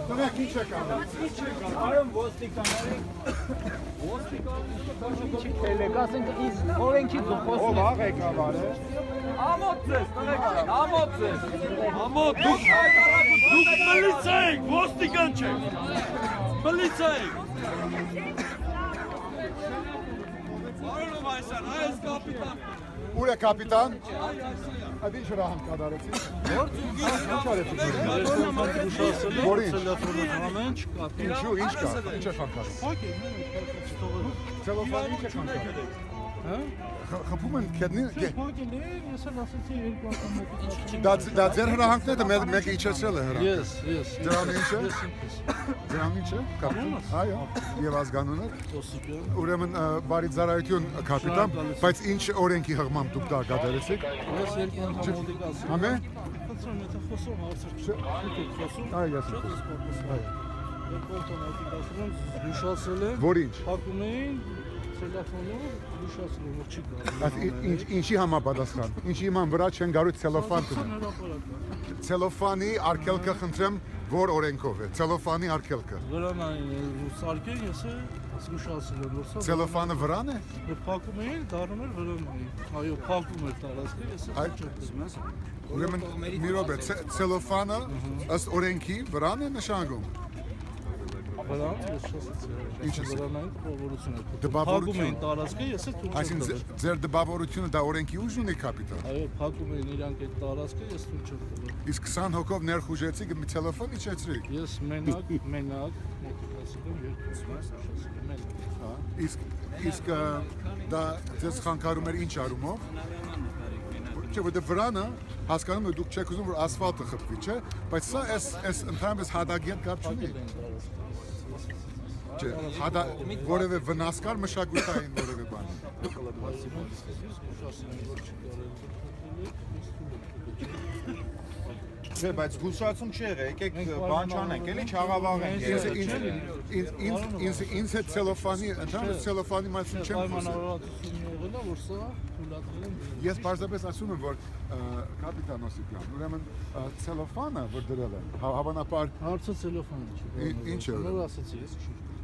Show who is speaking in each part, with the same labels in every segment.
Speaker 1: Դուք ինչ եք անում։
Speaker 2: Արում ոստիկանների Տելեկասենք իս օրենքի
Speaker 1: Ով աղ եկավար է։
Speaker 2: Ամոթ ես, ամոթ ես։
Speaker 3: Ամոթ դուք մլիցիա եք, ոստիկան չեք։ Մլիցիա եք։ Բարով այսան, այս կապիտան։
Speaker 1: Ուր է կապիտան։ Այդ ինչ հրահանգ կատարեցի։ Որին։ Ինչու, ինչ կա, ինչ է խանգարում։ Ցելոֆան ինչ է խանգարում։ Խփում են քեդնի։ Դա ձեր հրահանգն է, մեկը իջեցրել է հրահանգ։
Speaker 4: Yes.
Speaker 1: Դրան ինչ է։ Դրան ինչ է։ Կապիտան։ Այո։ Եվ ազգանունը։ Ուրեմն բարի ծառայություն կապիտան, բայց ինչ օրենքի հղմամբ դուք դա կատարեցիք։
Speaker 4: Ես երկու անգամ մոտիկ ասում։
Speaker 1: Համե։
Speaker 4: Խնդրում եմ, խոսում հարցեր խոսում։
Speaker 1: Այո, ես։
Speaker 4: Երկու անգամ մոտիկ ասում, զուշացել եմ։
Speaker 1: Որինչ։
Speaker 4: Փակում էին ցելոֆոնով, զուշացել եմ, չի գալու։
Speaker 1: Ինչի համապատասխան։ Ինչի իման վրա չեն գարու ցելոֆան տնել։ Ցելոֆանի արգելքը խնդրեմ, որ օրենքով է։ Ցելոֆանի արգելքը։
Speaker 4: Վրանային սարքեն, ես զուշացել եմ, որ սա
Speaker 1: Ցելոֆանը վրան է։
Speaker 4: փակում էին, դառնում էր վրանային։ Այո, փակում էր տարածքը, ես չեմ։
Speaker 1: Ուրեմն մի րոպե, ցելոֆանը ըստ օրենքի վրան է նշանակում։
Speaker 4: Վրան, ես չասեցի։
Speaker 1: Ինչ ասել։
Speaker 4: Վրանային խորհրդություն է։
Speaker 1: Դպավորություն։
Speaker 4: Փակում էին տարածքը, ես էլ թույլ չեմ
Speaker 1: Այսինքն ձեր դպավորությունը դա օրենքի ուժ ունի կապիտան։
Speaker 4: Այո, փակում էին իրանք այդ տարածքը, ես թույլ չեմ տվել։
Speaker 1: Իսկ 20 հոգով ներխուժեցիք մի ցելոֆան իջեցրիք։
Speaker 4: Ես մենակ մոտիվացել եմ երկու
Speaker 1: Իսկ դա ձեզ խանգարում էր ինչ արումով։ Չէ, որ դե վրանը հասկանում եք դուք չեք ուզում որ ասֆալտը խփվի, չէ, բայց սա էս ընդհանրապես հադագի հետ կապ չունի։ Չէ, հադա որևէ վնասկար մշակութային որևէ բան։
Speaker 5: Չէ, բայց զգուշացում չի եղել, եկեք բան չանենք, էլի չաղավաղենք։
Speaker 1: Ինձ հետ ցելոֆանի, ընդհանրապես ցելոֆանի մասին չեմ խոսում։
Speaker 4: որ սա թույլատրել եմ։
Speaker 1: Ես պարզապես ասում եմ, որ կապիտան Օսիպյան, ուրեմն ցելոֆանը, որ դրել են, հավանաբար
Speaker 4: Հարցը ցելոֆանը չի։
Speaker 1: Ինչ է։
Speaker 4: Նոր ասեցի,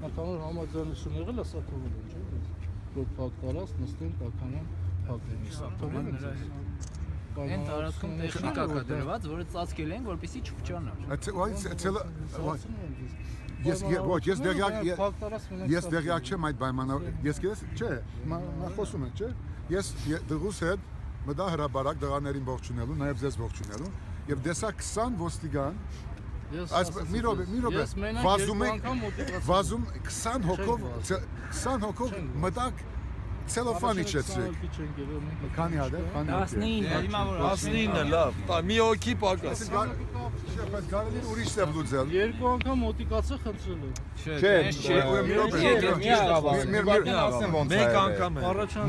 Speaker 4: ականոր համաձայնություն եղել է, սա թողել են, չէ՞։ Որ փակ տարած նստեն, տականան, փակեն։ Թողել են։
Speaker 2: Այն տարածքում տեխնիկա կա դրված, որը ծածկել են, որպեսզի չփչանա։
Speaker 1: Ես դեղյակ չեմ այդ պայմանով, ես գես, չէ, նա խոսում է, չէ, ես դղուս հետ մտա հրաբարակ դղաներին ողջունելու, նաև ձեզ ողջունելու, եւ դեսա 20 ոստիգան, այս մի րոպե, վազում 20 հոգով մտակ ցելոֆան իջեցրեք։ Քանի հատ է, քանի հատ է։
Speaker 3: 19 լավ, մի հոգի պակաս։
Speaker 1: Բայց կարելի է ուրիշ տեղ լուծել։
Speaker 4: Երկու անգամ մոտիկացը խնդրել եմ։
Speaker 5: Չէ, մեկ անգամ է։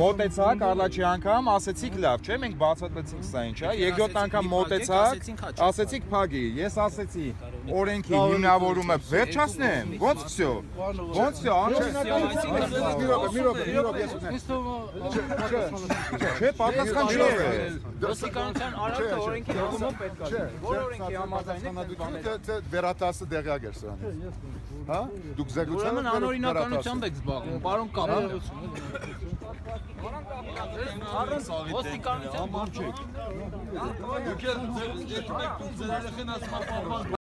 Speaker 5: Մոտեցաք առաջի անգամ, ասեցիք լավ, չէ, մենք բացատրեցինք սա ինչ է, երկրորդ անգամ մոտեցաք, ասեցիք փագի, ես ասեցի օրենքի հիմնավորումը վերջացնեմ, ոնց վсё։ Ոնց վсё, Չէ, պատասխան չի եղել։
Speaker 2: Ոստիկանության արարքը օրենքի հողմով պետք է։ Որ օրենքի համաձայն
Speaker 1: վերատասը դեղյակ էր սրանից։ Հա? Դուք զեկուցել
Speaker 2: եք անօրինականությամբ եք զբաղվում, պարոն կապիտան։ Ոստիկանության
Speaker 3: Դուք եք ձեր երեխեն ասում